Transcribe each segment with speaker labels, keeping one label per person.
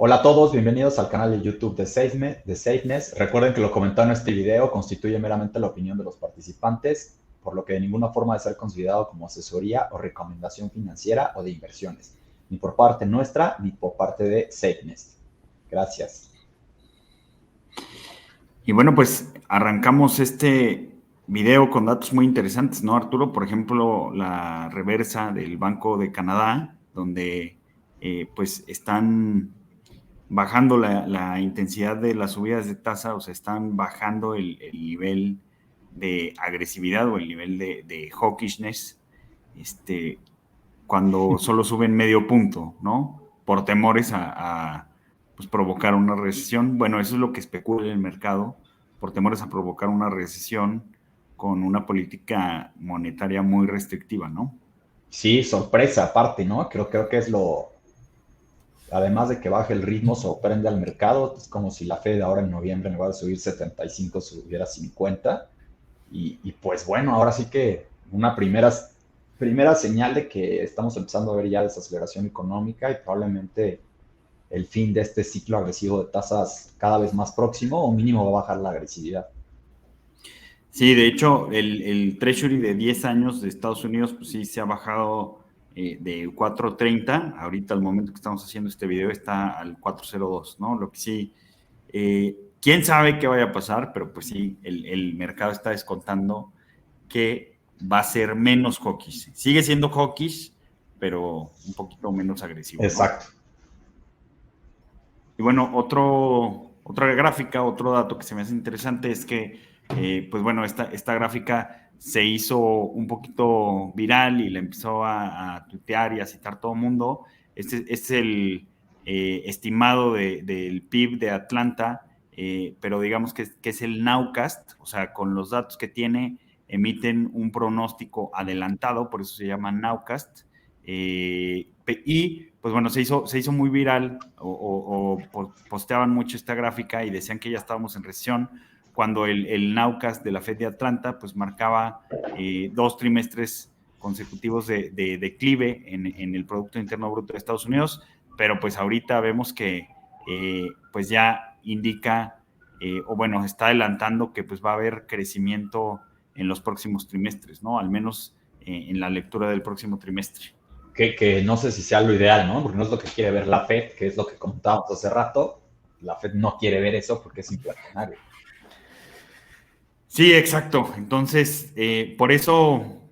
Speaker 1: Hola a todos, bienvenidos al canal de YouTube de SafeNess. Recuerden que lo comentado en este video constituye meramente la opinión de los participantes, por lo que de ninguna forma debe ser considerado como asesoría o recomendación financiera o de inversiones, ni por parte nuestra ni por parte de SafeNess. Gracias.
Speaker 2: Y bueno, pues arrancamos este video con datos muy interesantes, ¿no, Arturo? Por ejemplo, la reversa del Banco de Canadá, donde pues están bajando la intensidad de las subidas de tasa, o sea, están bajando el nivel de agresividad o el nivel de hawkishness, este, cuando solo suben medio punto, ¿no? Por temores pues, provocar una recesión. Bueno, eso es lo que especula el mercado, por temores a provocar una recesión con una política monetaria muy restrictiva, ¿no?
Speaker 1: Sí, sorpresa aparte, ¿no? Creo que es además de que baje el ritmo, sorprende al mercado. Es como si la Fed ahora en noviembre en lugar de subir 75 subiera 50. Y pues bueno, ahora sí que una primera señal de que estamos empezando a ver ya desaceleración económica y probablemente el fin de este ciclo agresivo de tasas cada vez más próximo o mínimo va a bajar la agresividad.
Speaker 2: Sí, de hecho, el Treasury de 10 años de Estados Unidos, pues sí, se ha bajado de 4.30. Ahorita, al momento que estamos haciendo este video, está al 4.02, ¿no? Lo que sí, quién sabe qué vaya a pasar, pero pues sí, el mercado está descontando que va a ser menos hawkish. Sigue siendo hawkish, pero un poquito menos agresivo, ¿no?
Speaker 1: Exacto.
Speaker 2: Y bueno, otra gráfica, otro dato que se me hace interesante es que, pues bueno, esta gráfica se hizo un poquito viral y la empezó a tuitear y a citar todo el mundo. Este es el estimado del PIB de Atlanta, pero digamos que es el Nowcast, o sea, con los datos que tiene, emiten un pronóstico adelantado, por eso se llama Nowcast. Y pues bueno, se hizo muy viral o posteaban mucho esta gráfica y decían que ya estábamos en recesión cuando el Nowcast de la Fed de Atlanta pues marcaba 2 trimestres consecutivos de declive en el Producto Interno Bruto de Estados Unidos, pero pues ahorita vemos que pues ya indica o bueno, está adelantando que pues va a haber crecimiento en los próximos trimestres, ¿no? Al menos en la lectura del próximo trimestre.
Speaker 1: Que no sé si sea lo ideal, ¿no? Porque no es lo que quiere ver la Fed, que es lo que comentábamos hace rato. La Fed no quiere ver eso porque es inflacionario.
Speaker 2: Sí, exacto. Entonces, por eso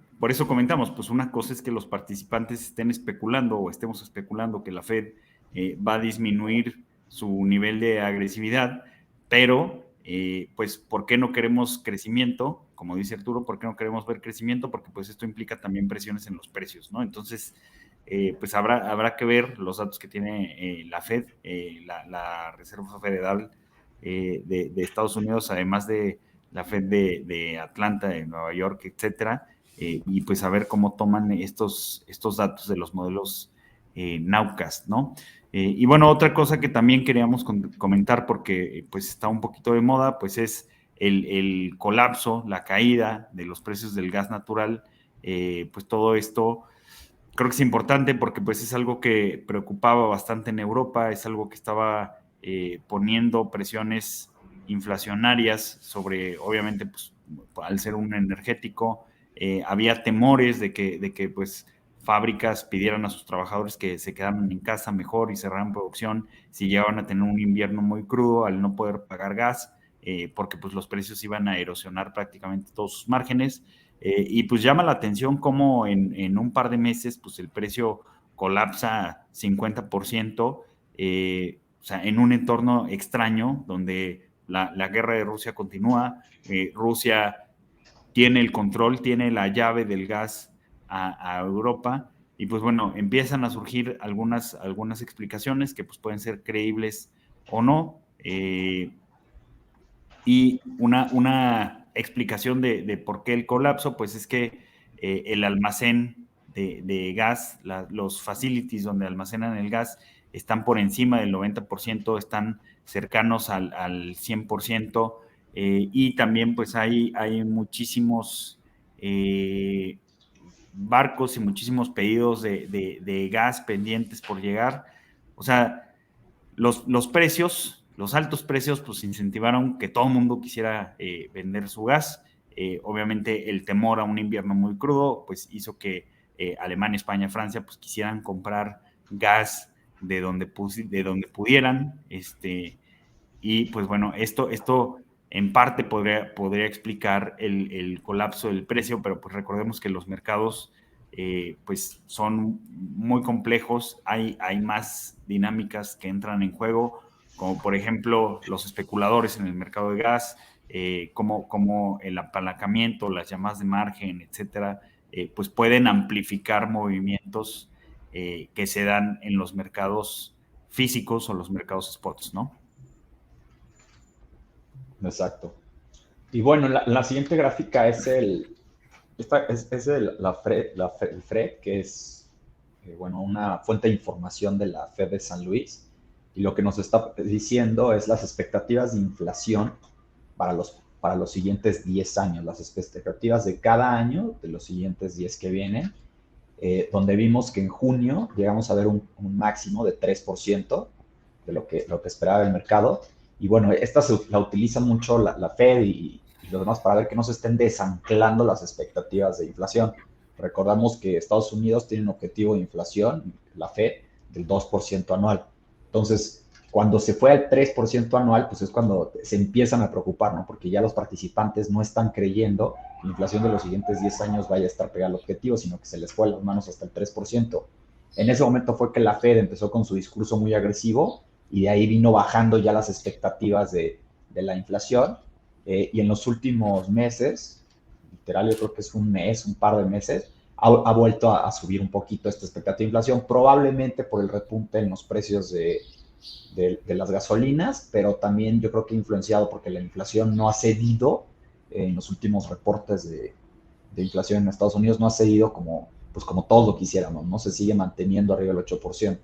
Speaker 2: comentamos, pues una cosa es que los participantes estén especulando o estemos especulando que la Fed va a disminuir su nivel de agresividad, pero pues, ¿por qué no queremos crecimiento? Como dice Arturo, ¿por qué no queremos ver crecimiento? Porque pues esto implica también presiones en los precios, ¿no? Entonces, pues habrá que ver los datos que tiene la Fed, la Reserva Federal de Estados Unidos, además de la Fed de Atlanta, de Nueva York, etcétera, y pues a ver cómo toman estos datos de los modelos Nowcast, ¿no? Y bueno, otra cosa que también queríamos comentar, porque pues está un poquito de moda, pues es el colapso, la caída de los precios del gas natural, pues todo esto creo que es importante porque pues es algo que preocupaba bastante en Europa, es algo que estaba poniendo presiones inflacionarias sobre, obviamente, pues al ser un energético, había temores de que pues fábricas pidieran a sus trabajadores que se quedaran en casa mejor y cerraran producción si llegaban a tener un invierno muy crudo al no poder pagar gas, porque pues los precios iban a erosionar prácticamente todos sus márgenes. Y pues llama la atención cómo en un par de meses pues el precio colapsa 50%, o sea, en un entorno extraño donde la guerra de Rusia continúa, Rusia tiene el control, tiene la llave del gas a Europa y pues bueno, empiezan a surgir algunas explicaciones que pues pueden ser creíbles o no. Y una explicación de por qué el colapso, pues es que el almacén de gas, los facilities donde almacenan el gas, están por encima del 90%, están cercanos al 100%, y también pues hay muchísimos barcos y muchísimos pedidos de gas pendientes por llegar. O sea, los precios, los altos precios, pues incentivaron que todo el mundo quisiera vender su gas. Obviamente el temor a un invierno muy crudo, pues hizo que Alemania, España, Francia, pues quisieran comprar gas de donde pudieran, y pues bueno, esto en parte podría explicar el colapso del precio, pero pues recordemos que los mercados pues son muy complejos, hay más dinámicas que entran en juego, como por ejemplo los especuladores en el mercado de gas, como el apalancamiento, las llamadas de margen, etcétera, pues pueden amplificar movimientos que se dan en los mercados físicos o los mercados spots, ¿no?
Speaker 1: Exacto. Y bueno, la siguiente gráfica es el FRED, que es bueno, una fuente de información de la Fed de San Luis. Y lo que nos está diciendo es las expectativas de inflación para los siguientes 10 años, las expectativas de cada año de los siguientes 10 que vienen, donde vimos que en junio llegamos a ver un máximo de 3% de lo que esperaba el mercado. Y bueno, esta la utiliza mucho la Fed y los demás para ver que no se estén desanclando las expectativas de inflación. Recordamos que Estados Unidos tiene un objetivo de inflación, la Fed, del 2% anual. Entonces, cuando se fue al 3% anual, pues es cuando se empiezan a preocupar, ¿no? Porque ya los participantes no están creyendo que la inflación de los siguientes 10 años vaya a estar pegada al objetivo, sino que se les fue a las manos hasta el 3%. En ese momento fue que la Fed empezó con su discurso muy agresivo y de ahí vino bajando ya las expectativas de la inflación. Y en los últimos meses, literal, yo creo que es un par de meses, ha vuelto a subir un poquito esta expectativa de inflación, probablemente por el repunte en los precios de las gasolinas, pero también yo creo que influenciado porque la inflación no ha cedido en los últimos reportes de inflación en Estados Unidos, no ha cedido pues como todos lo quisiéramos, ¿no? Se sigue manteniendo arriba del 8%.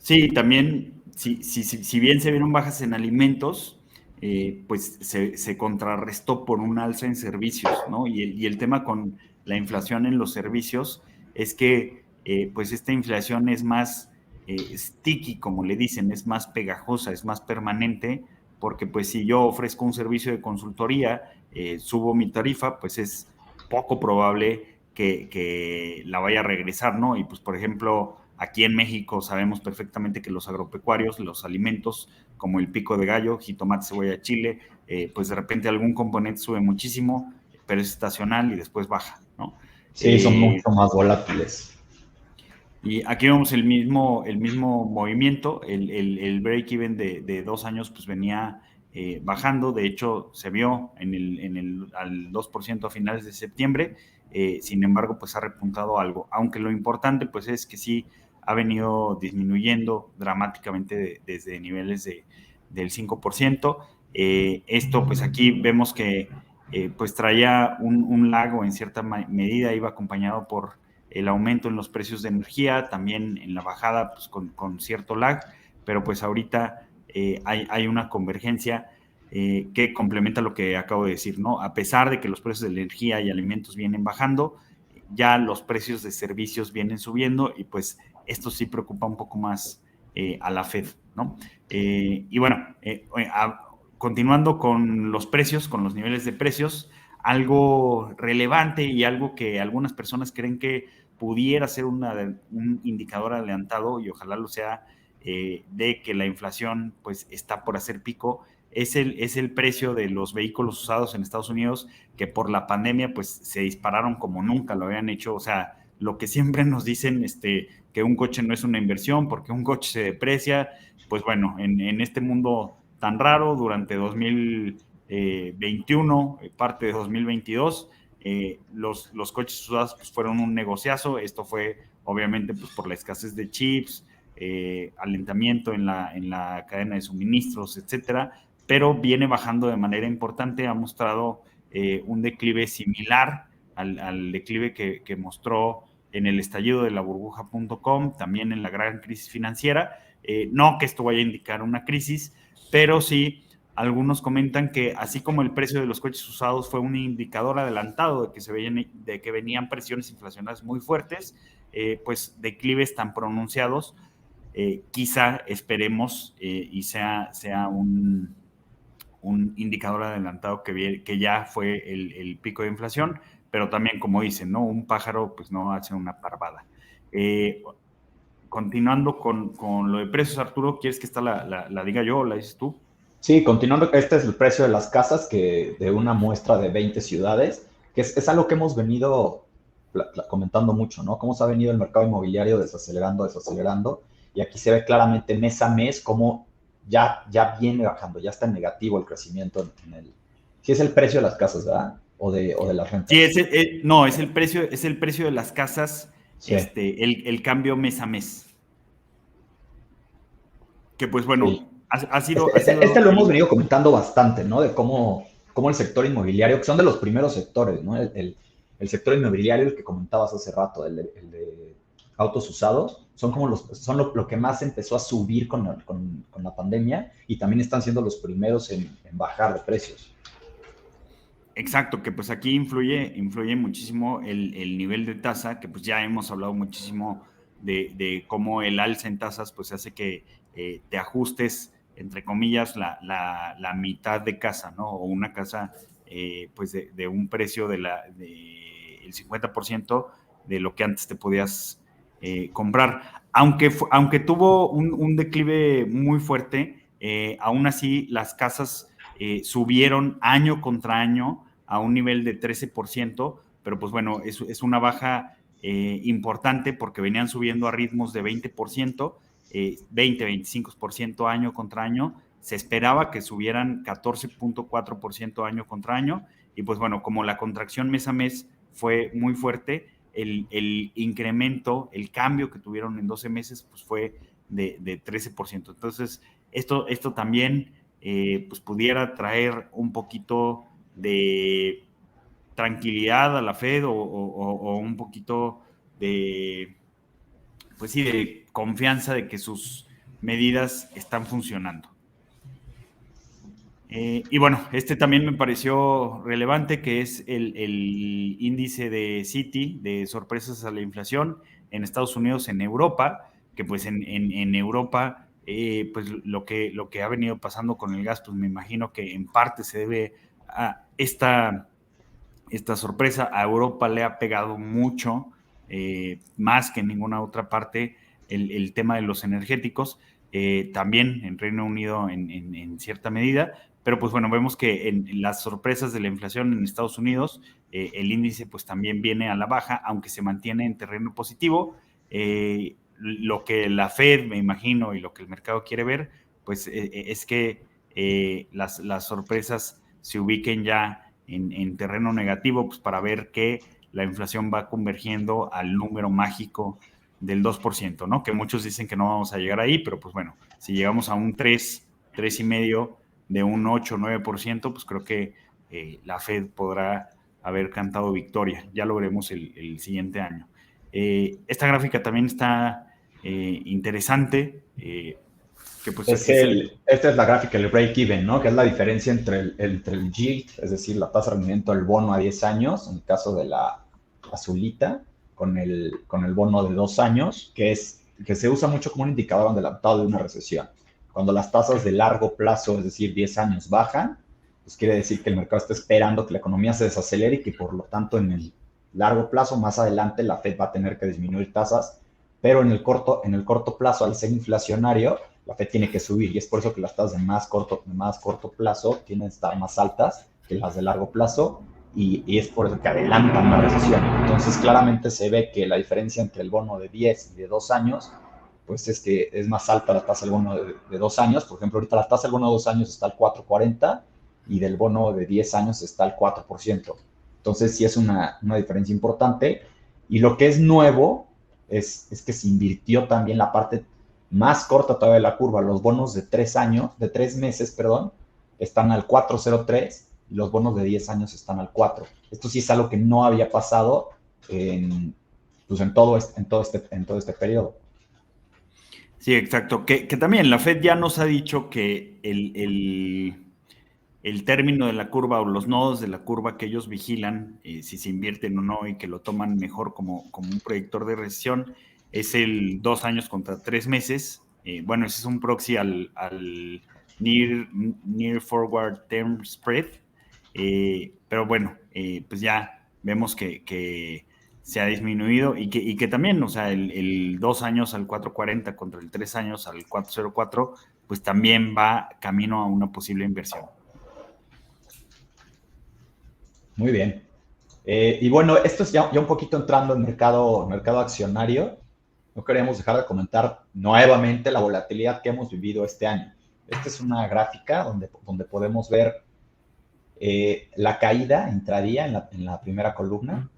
Speaker 2: Sí, también, si bien se vieron bajas en alimentos, pues se contrarrestó por un alza en servicios, ¿no? Y el tema con la inflación en los servicios es que, pues esta inflación es más sticky, como le dicen, es más pegajosa, es más permanente, porque pues si yo ofrezco un servicio de consultoría, subo mi tarifa, pues es poco probable que la vaya a regresar, ¿no? Y pues, por ejemplo, aquí en México sabemos perfectamente que los agropecuarios, los alimentos como el pico de gallo, jitomate, cebolla, chile, pues de repente algún componente sube muchísimo, pero es estacional y después baja, ¿no?
Speaker 1: Sí, son
Speaker 2: Eh,
Speaker 1: mucho más volátiles.
Speaker 2: y aquí vemos el mismo movimiento, el break-even de 2 años pues venía bajando, de hecho se vio al 2% a finales de septiembre, sin embargo pues ha repuntado algo, aunque lo importante pues es que sí ha venido disminuyendo dramáticamente desde niveles del 5%. Esto pues aquí vemos que pues traía un lago en cierta medida, iba acompañado por el aumento en los precios de energía, también en la bajada pues, con cierto lag, pero pues ahorita hay una convergencia que complementa lo que acabo de decir, ¿no? A pesar de que los precios de energía y alimentos vienen bajando, ya los precios de servicios vienen subiendo y pues esto sí preocupa un poco más a la Fed, ¿no? Y bueno, continuando con los precios, con los niveles de precios, algo relevante y algo que algunas personas creen que pudiera ser un indicador adelantado y ojalá lo sea, de que la inflación pues está por hacer pico, es el precio de los vehículos usados en Estados Unidos, que por la pandemia pues se dispararon como nunca lo habían hecho. O sea, lo que siempre nos dicen, que un coche no es una inversión porque un coche se deprecia, pues bueno, en este mundo tan raro durante 2021, parte de 2022, los coches usados pues, fueron un negociazo. Esto fue obviamente pues, por la escasez de chips, alentamiento en la cadena de suministros, etcétera, pero viene bajando de manera importante, ha mostrado un declive similar al declive que mostró en el estallido de la burbuja.com, también en la gran crisis financiera. No que esto vaya a indicar una crisis, pero sí algunos comentan que así como el precio de los coches usados fue un indicador adelantado de que venían presiones inflacionarias muy fuertes, pues declives tan pronunciados quizá esperemos y sea un indicador adelantado que ya fue el pico de inflación, pero también, como dicen, ¿no? Un pájaro pues no hace una parvada. Continuando con lo de precios, Arturo, ¿quieres que esta la diga yo o la dices tú?
Speaker 1: Sí, continuando, este es el precio de las casas que de una muestra de 20 ciudades, que es algo que hemos venido comentando mucho, ¿no? Cómo se ha venido el mercado inmobiliario desacelerando, y aquí se ve claramente mes a mes cómo ya viene bajando, ya está en negativo el crecimiento en el... Sí es el precio de las casas, ¿verdad? O de las
Speaker 2: Sí,
Speaker 1: rentas.
Speaker 2: no, es el precio de las casas,
Speaker 1: Sí,
Speaker 2: el cambio mes a mes. Que pues
Speaker 1: sí.
Speaker 2: bueno, ha sido, ha
Speaker 1: Este
Speaker 2: sido
Speaker 1: lo hemos venido comentando bastante, ¿no? De cómo el sector inmobiliario, que son de los primeros sectores, ¿no? El sector inmobiliario, el que comentabas hace rato, el de autos usados, son lo que más empezó a subir con la pandemia, y también están siendo los primeros en bajar de precios.
Speaker 2: exacto, que pues aquí influye muchísimo el nivel de tasa, que pues ya hemos hablado muchísimo de cómo el alza en tasas pues hace que te ajustes, entre comillas, la mitad de casa, ¿no? O una casa pues de un precio el 50% de lo que antes te podías comprar. Aunque tuvo un declive muy fuerte, aún así las casas subieron año contra año a un nivel de 13%, pero pues bueno, es una baja importante porque venían subiendo a ritmos de 20%, 20-25% año contra año. Se esperaba que subieran 14.4% año contra año, y pues bueno, como la contracción mes a mes fue muy fuerte, el incremento, el cambio que tuvieron en 12 meses, pues fue de 13%. Entonces, esto también pues pudiera traer un poquito de tranquilidad a la Fed o un poquito de, pues sí, de confianza de que sus medidas están funcionando. Y bueno, este también me pareció relevante, que es el índice de Citi, de sorpresas a la inflación en Estados Unidos, en Europa, que pues en Europa, pues lo que ha venido pasando con el gas, pues me imagino que en parte se debe a esta sorpresa. A Europa le ha pegado mucho, más que en ninguna otra parte, el tema de los energéticos, también en Reino Unido en cierta medida, pero pues bueno, vemos que en las sorpresas de la inflación en Estados Unidos, el índice pues también viene a la baja, aunque se mantiene en terreno positivo. Lo que la Fed, me imagino, y lo que el mercado quiere ver, pues es que las sorpresas se ubiquen ya en terreno negativo, pues para ver que la inflación va convergiendo al número mágico del 2%, ¿no? Que muchos dicen que no vamos a llegar ahí, pero pues bueno, si llegamos a un 3,5%, de un 8-9%, pues creo que la Fed podrá haber cantado victoria. Ya lo veremos el siguiente año. Esta gráfica también está interesante, que pues es
Speaker 1: Esta es la gráfica del break-even, ¿no? Que es la diferencia entre el yield, es decir, la tasa de rendimiento del bono a 10 años, en el caso de la azulita, con el bono de 2 años, que se usa mucho como un indicador adelantado de una recesión. Cuando las tasas de largo plazo, es decir, 10 años, bajan, pues quiere decir que el mercado está esperando que la economía se desacelere y que por lo tanto en el largo plazo, más adelante, la Fed va a tener que disminuir tasas, pero en el corto plazo, al ser inflacionario, la Fed tiene que subir, y es por eso que las tasas de más corto plazo tienen que estar más altas que las de largo plazo, y es por eso que adelantan la recesión. Entonces, claramente se ve que la diferencia entre el bono de 10 y de 2 años, pues es que es más alta la tasa del bono de 2 años. Por ejemplo, ahorita la tasa del bono de 2 años está al 4,40, y del bono de 10 años está al 4%. Entonces, sí es una diferencia importante. Y lo que es nuevo es que se invirtió también la parte más corta todavía de la curva. Los bonos de 3 meses, perdón, están al 4,03, y los bonos de 10 años están al 4. Esto sí es algo que no había pasado pues en todo este periodo.
Speaker 2: Sí, exacto. Que también la Fed ya nos ha dicho que el término de la curva o los nodos de la curva que ellos vigilan, si se invierten o no, y que lo toman mejor como un predictor de recesión, es el 2 años contra 3 meses, bueno, ese es un proxy al Near Forward Term Spread, pero bueno, pues ya vemos que se ha disminuido y que también, o sea, el 2 años al 4.40 contra el 3 años al 4.04, pues también va camino a una posible inversión.
Speaker 1: Muy bien. Y bueno, esto es ya un poquito entrando en mercado accionario. No queremos dejar de comentar nuevamente la volatilidad que hemos vivido este año. Esta es una gráfica donde podemos ver la caída intradía en la primera columna,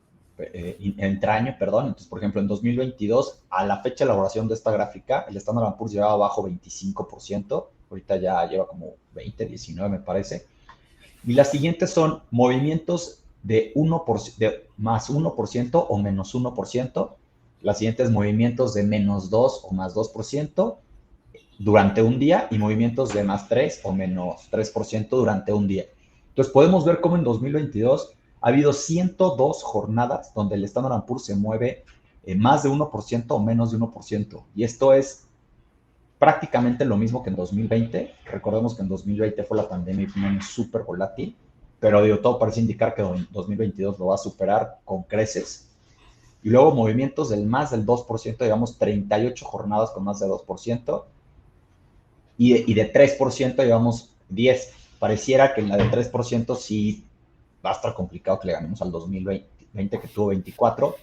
Speaker 1: intraaño, perdón. Entonces, por ejemplo, en 2022, a la fecha de elaboración de esta gráfica, el Standard & Poor's llevaba abajo 25%, ahorita ya lleva como 20, 19 me parece. Y las siguientes son movimientos de más 1% o menos 1%. Las siguientes movimientos de menos 2 o más 2% durante un día y movimientos de más 3 o menos 3% durante un día. Entonces podemos ver cómo en 2022 ha habido 102 jornadas donde el Standard & Poor's se mueve más de 1% o menos de 1%. Y esto es prácticamente lo mismo que en 2020. Recordemos que en 2020 fue la pandemia y fue un año súper volátil, pero digo, todo parece indicar que en 2022 lo va a superar con creces. Y luego movimientos del más del 2%, digamos 38 jornadas con más de 2%, y de 3% llevamos 10. Pareciera que en la de 3% sí va a estar complicado que le ganemos al 2020 que tuvo 24.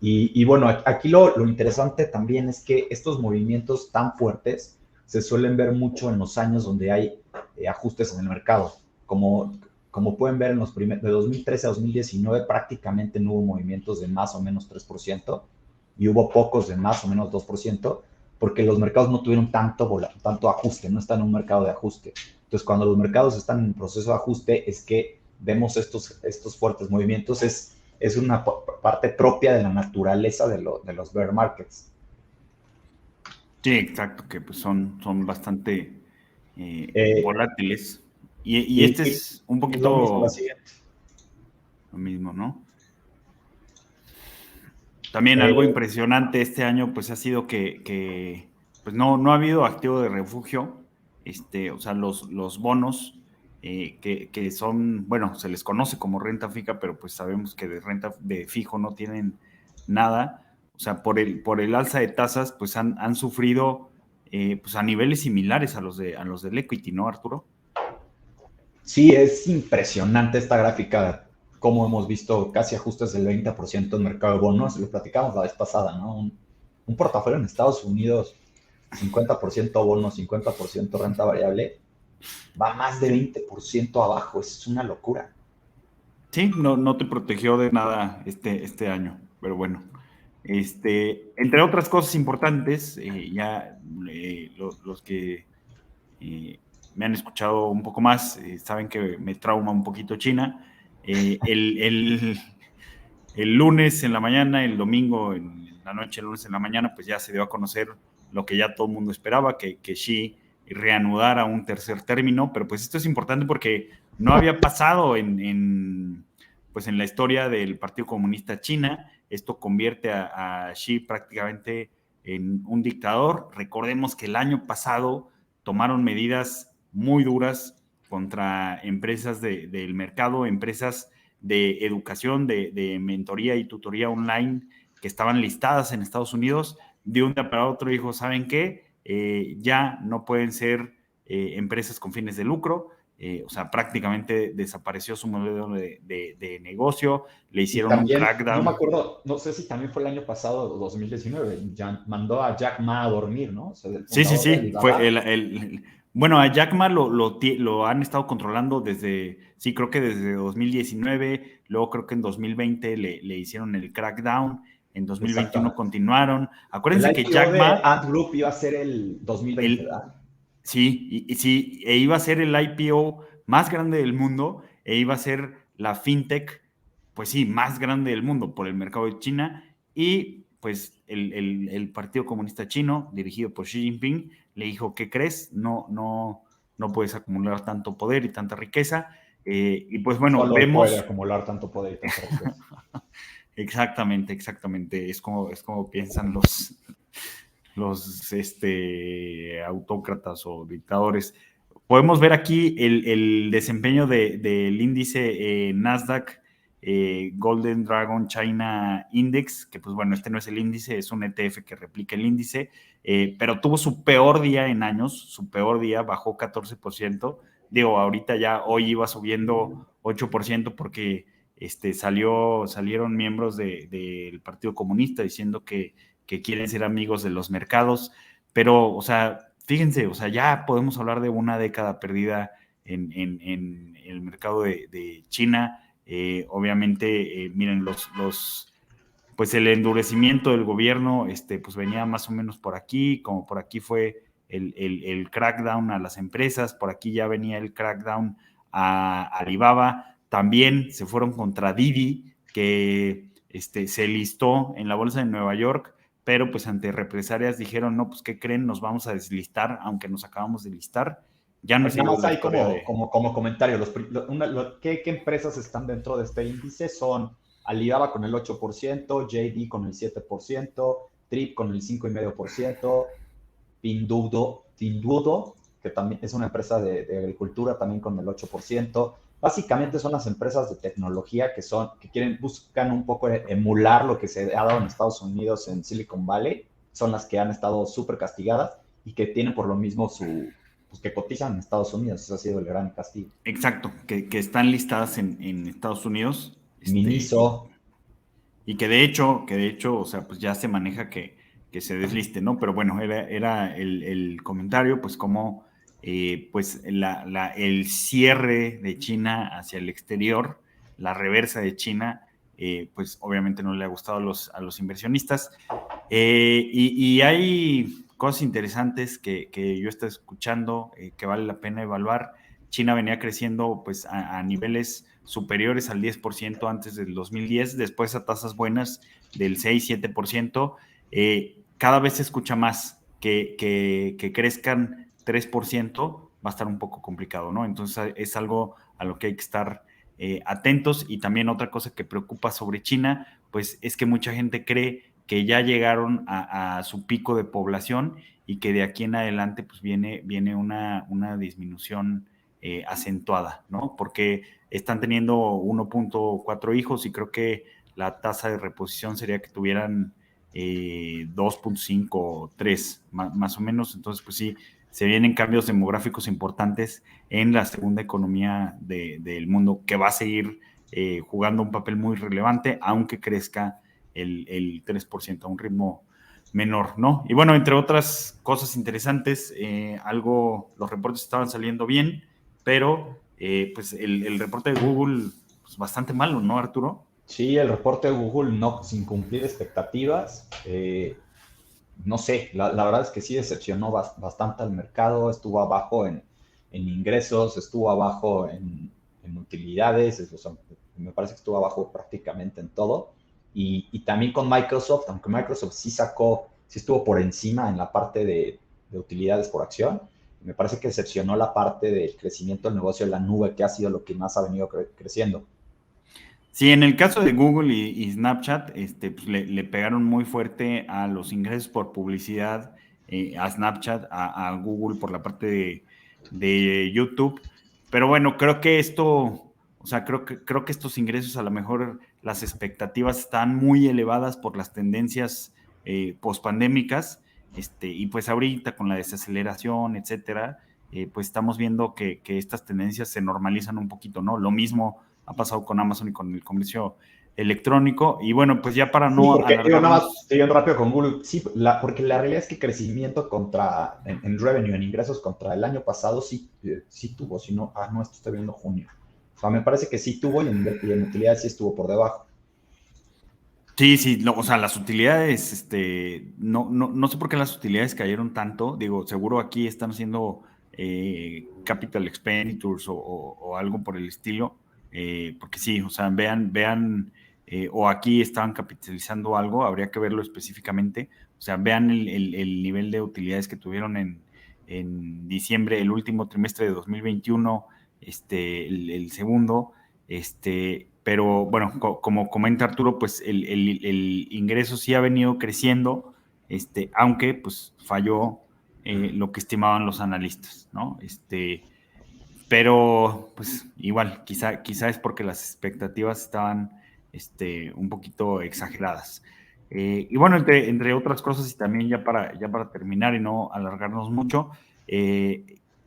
Speaker 1: Y bueno, aquí lo interesante también es que estos movimientos tan fuertes se suelen ver mucho en los años donde hay ajustes en el mercado. Como pueden ver, de 2013 a 2019 prácticamente no hubo movimientos de más o menos 3% y hubo pocos de más o menos 2%, porque los mercados no tuvieron tanto ajuste, no están en un mercado de ajuste. Entonces, cuando los mercados están en proceso de ajuste, es que vemos estos fuertes movimientos. Es una parte propia de la naturaleza de los bear markets.
Speaker 2: Sí, exacto, que pues son bastante volátiles. Y este es un
Speaker 1: y lo mismo la
Speaker 2: poquito
Speaker 1: siguiente.
Speaker 2: lo mismo, ¿no? También algo
Speaker 1: Eh,
Speaker 2: impresionante este año, pues ha sido que pues no ha habido activo de refugio. O sea, los bonos que son, bueno, se les conoce como renta fija, pero pues sabemos que de renta de fijo no tienen nada. O sea, por el alza de tasas, pues han sufrido pues a niveles similares a los del equity, ¿no, Arturo?
Speaker 1: sí, es impresionante esta gráfica, como hemos visto casi ajustes del 20% en mercado de bonos. Lo platicamos la vez pasada, ¿no? Un portafolio en Estados Unidos, 50% bonos, 50% renta variable, va más de 20% abajo. Es una locura.
Speaker 2: Sí, no te protegió de nada este año, pero bueno. Entre otras cosas importantes, los que me han escuchado un poco más saben que me trauma un poquito China. El lunes en la mañana, el domingo en la noche, el lunes en la mañana, pues ya se dio a conocer lo que ya todo el mundo esperaba, que Xi reanudara un tercer término, pero pues esto es importante porque no había pasado pues en la historia del Partido Comunista China. Esto convierte a Xi prácticamente en un dictador. Recordemos que el año pasado tomaron medidas muy duras contra empresas del mercado, empresas de educación, de mentoría y tutoría online que estaban listadas en Estados Unidos. De un día para otro dijo, ¿saben qué? Ya no pueden ser empresas con fines de lucro. O sea, prácticamente desapareció su modelo de negocio, le
Speaker 1: Y
Speaker 2: hicieron un
Speaker 1: también, no me
Speaker 2: crackdown.
Speaker 1: acuerdo, no sé si también fue el año pasado, 2019, ya mandó a Jack Ma a dormir, ¿no? O sea, el
Speaker 2: Sí, sí,
Speaker 1: fundador de
Speaker 2: sí. Fue
Speaker 1: Alibaba.
Speaker 2: bueno, a Jack Ma lo han estado controlando sí, creo que desde 2019, luego creo que en 2020 le hicieron el crackdown, en 2021
Speaker 1: Exactamente.
Speaker 2: continuaron.
Speaker 1: El
Speaker 2: Acuérdense que
Speaker 1: IPO
Speaker 2: Jack
Speaker 1: de
Speaker 2: Ma,
Speaker 1: Ant Group iba a ser el 2020,
Speaker 2: él,
Speaker 1: ¿verdad?
Speaker 2: sí, sí, iba a ser el IPO más grande del mundo e iba a ser la fintech, pues sí, más grande del mundo por el mercado de China y pues el Partido Comunista Chino, dirigido por Xi Jinping, le dijo, ¿qué crees? No puedes acumular tanto poder y tanta riqueza. Y pues bueno,
Speaker 1: Solo él puede
Speaker 2: vemos.
Speaker 1: acumular tanto poder y tanta riqueza.
Speaker 2: Exactamente. Es como piensan autócratas o dictadores. Podemos ver aquí el desempeño del índice Nasdaq Golden Dragon China Index, que pues bueno, este no es el índice, es un ETF que replica el índice, pero tuvo su peor día en años, su peor día, bajó 14%. Digo, ahorita ya hoy iba subiendo 8% porque salieron miembros del Partido Comunista diciendo que quieren ser amigos de los mercados, pero, o sea, fíjense, o sea, ya podemos hablar de una década perdida en el mercado de China. Obviamente, miren, pues el endurecimiento del gobierno, pues venía más o menos por aquí, como por aquí fue el crackdown a las empresas, por aquí ya venía el crackdown a Alibaba, también se fueron contra Didi, que se listó en la bolsa de Nueva York, pero pues ante represalias dijeron, no, pues ¿qué creen? Nos vamos a deslistar, aunque nos acabamos de listar. Ya no
Speaker 1: Nada
Speaker 2: siguió
Speaker 1: más
Speaker 2: la
Speaker 1: hay
Speaker 2: historia de...
Speaker 1: como comentario, ¿qué empresas están dentro de este índice? Son Alibaba con el 8%, JD con el 7%, Trip con el 5,5%, Pinduoduo, que también es una empresa de agricultura, también con el 8%. Básicamente son las empresas de tecnología buscan un poco emular lo que se ha dado en Estados Unidos, en Silicon Valley. Son las que han estado súper castigadas y que tienen por lo mismo pues que cotizan en Estados Unidos. Ese ha sido el gran castigo.
Speaker 2: Exacto, que están listadas en Estados Unidos,
Speaker 1: Miniso.
Speaker 2: y que de hecho, o sea, pues ya se maneja que se desliste, ¿no? Pero bueno, era el comentario, pues como pues el cierre de China hacia el exterior, la reversa de China, pues obviamente no le ha gustado a los inversionistas. Y hay cosas interesantes que yo estoy escuchando, que vale la pena evaluar. China venía creciendo pues a niveles superiores al 10% antes del 2010, después a tasas buenas del 6-7%. Cada vez se escucha más que crezcan 3%, va a estar un poco complicado, ¿no? Entonces es algo a lo que hay que estar atentos. Y también otra cosa que preocupa sobre China, pues es que mucha gente cree que ya llegaron a su pico de población y que de aquí en adelante pues viene una disminución acentuada, ¿no? Porque están teniendo 1.4 hijos y creo que la tasa de reposición sería que tuvieran 2.5 o 3, más o menos. Entonces, pues sí, se vienen cambios demográficos importantes en la segunda economía del mundo, que va a seguir jugando un papel muy relevante, aunque crezca el 3% a un ritmo menor, ¿no? Y bueno, entre otras cosas interesantes, los reportes estaban saliendo bien, pero pues el reporte de Google, pues bastante malo, ¿no, Arturo?
Speaker 1: Sí, el reporte de Google no, sin cumplir expectativas. No sé, la verdad es que sí decepcionó bastante al mercado, estuvo abajo en ingresos, estuvo abajo en utilidades, o sea, me parece que estuvo abajo prácticamente en todo. Y también con Microsoft, aunque Microsoft sí estuvo por encima en la parte de utilidades por acción, me parece que decepcionó la parte del crecimiento del negocio de la nube, que ha sido lo que más ha venido creciendo.
Speaker 2: Sí, en el caso de Google y Snapchat, pues le pegaron muy fuerte a los ingresos por publicidad, a Snapchat, a Google por la parte de YouTube. Pero bueno, creo que o sea, creo que estos ingresos a lo mejor las expectativas están muy elevadas por las tendencias pospandémicas, y pues ahorita con la desaceleración, etcétera, pues estamos viendo que estas tendencias se normalizan un poquito, ¿no? Lo mismo ha pasado con Amazon y con el comercio electrónico. Y bueno, pues ya para
Speaker 1: Sí,
Speaker 2: no
Speaker 1: porque digo, nada más
Speaker 2: alargarnos.
Speaker 1: siguiendo rápido con Google, sí, porque la realidad es que crecimiento en revenue, en ingresos contra el año pasado, sí tuvo, si no, no, esto estoy viendo junio. O sea, me parece que sí tuvo y en utilidades sí estuvo por debajo.
Speaker 2: Sí, sí, no, o sea, las utilidades, no sé por qué las utilidades cayeron tanto. Digo, seguro aquí están haciendo capital expenditures o algo por el estilo, porque sí, o sea, vean, o aquí estaban capitalizando algo, habría que verlo específicamente. O sea, vean el nivel de utilidades que tuvieron en diciembre, el último trimestre de 2021, el segundo. Pero bueno, como comenta Arturo, pues el ingreso sí ha venido creciendo, aunque pues falló lo que estimaban los analistas, ¿no? Pero pues igual, quizá es porque las expectativas estaban un poquito exageradas. Y bueno, entre otras cosas, y también ya para terminar y no alargarnos mucho,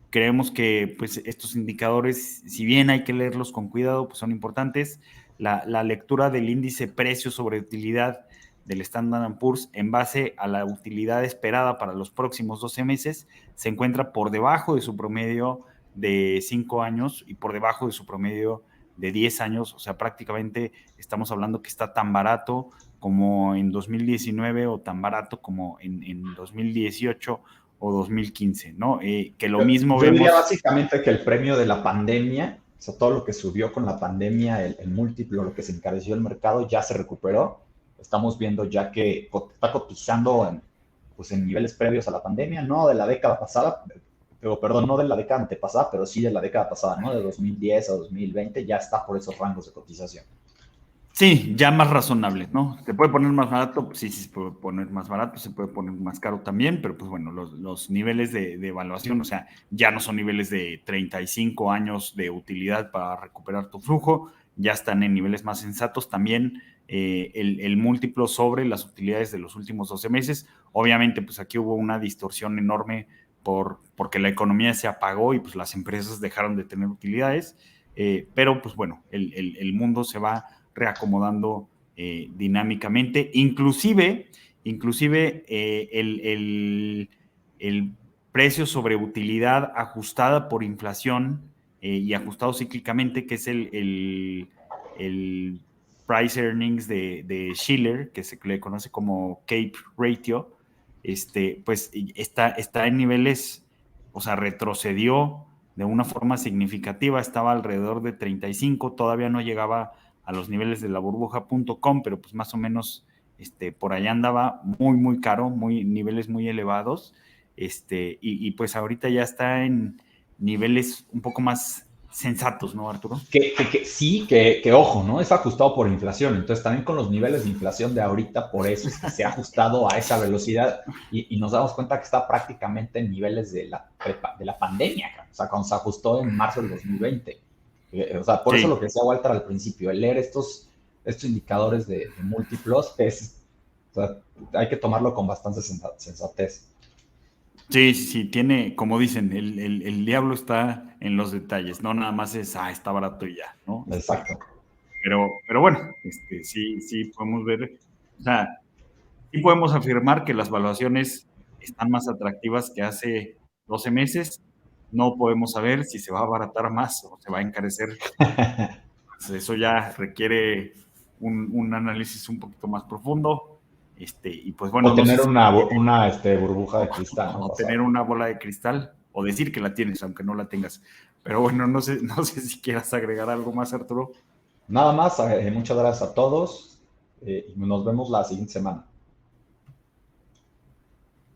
Speaker 2: creemos que pues estos indicadores, si bien hay que leerlos con cuidado, pues son importantes. La lectura del índice precio sobre utilidad del Standard & Poor's en base a la utilidad esperada para los próximos 12 meses se encuentra por debajo de su promedio de 5 años y por debajo de su promedio de 10 años. O sea, prácticamente estamos hablando que está tan barato como en 2019 o tan barato como en 2018 o 2015, ¿no? Que lo mismo
Speaker 1: Yo diría
Speaker 2: vemos.
Speaker 1: básicamente que el premio de la pandemia, o sea, todo lo que subió con la pandemia, el múltiplo, lo que se encareció el mercado, ya se recuperó. Estamos viendo ya que está cotizando pues en niveles previos a la pandemia, no de la década pasada, pero perdón, no de la década antepasada, pero sí de la década pasada, ¿no? De 2010 a 2020, ya está por esos rangos de cotización.
Speaker 2: Sí, ya más razonable, ¿no? ¿Se puede poner más barato? Sí, sí, se puede poner más barato, se puede poner más caro también, pero pues bueno, los niveles de evaluación, o sea, ya no son niveles de 35 años de utilidad para recuperar tu flujo, ya están en niveles más sensatos. También el múltiplo sobre las utilidades de los últimos 12 meses. Obviamente, pues aquí hubo una distorsión enorme porque la economía se apagó y pues las empresas dejaron de tener utilidades, pero pues bueno, el mundo se va reacomodando dinámicamente, inclusive el precio sobre utilidad ajustada por inflación y ajustado cíclicamente, que es el price earnings de Shiller, que se le conoce como CAPE ratio, pues está en niveles, o sea, retrocedió de una forma significativa, estaba alrededor de 35, todavía no llegaba a los niveles de la burbuja.com, pero pues más o menos por allá andaba muy, muy caro, niveles muy elevados, y pues ahorita ya está en niveles un poco más sensatos, ¿no, Arturo?
Speaker 1: Sí, que ojo, ¿no? Es ajustado por inflación. Entonces, también con los niveles de inflación de ahorita, por eso es que se ha ajustado a esa velocidad y nos damos cuenta que está prácticamente en niveles de la pandemia, o sea, cuando se ajustó en marzo del 2020. O sea, por eso
Speaker 2: Sí.
Speaker 1: lo que decía Walter al principio, el leer estos indicadores de múltiplos, o sea, hay que tomarlo con bastante sensatez.
Speaker 2: Sí, sí, sí, tiene, como dicen, el diablo está en los detalles, no nada más está barato y ya, ¿no?
Speaker 1: Exacto.
Speaker 2: Pero bueno, sí podemos ver, o sea, sí podemos afirmar que las valuaciones están más atractivas que hace 12 meses. No podemos saber si se va a abaratar más o se va a encarecer. Pues eso ya requiere un análisis un poquito más profundo. Y pues bueno,
Speaker 1: O
Speaker 2: no sé
Speaker 1: tener
Speaker 2: si
Speaker 1: una burbuja de cristal, ¿no?
Speaker 2: o tener una bola de cristal o decir que la tienes, aunque no la tengas. Pero bueno, no sé si quieras agregar algo más, Arturo.
Speaker 1: Nada más, muchas gracias a todos y nos vemos la siguiente semana.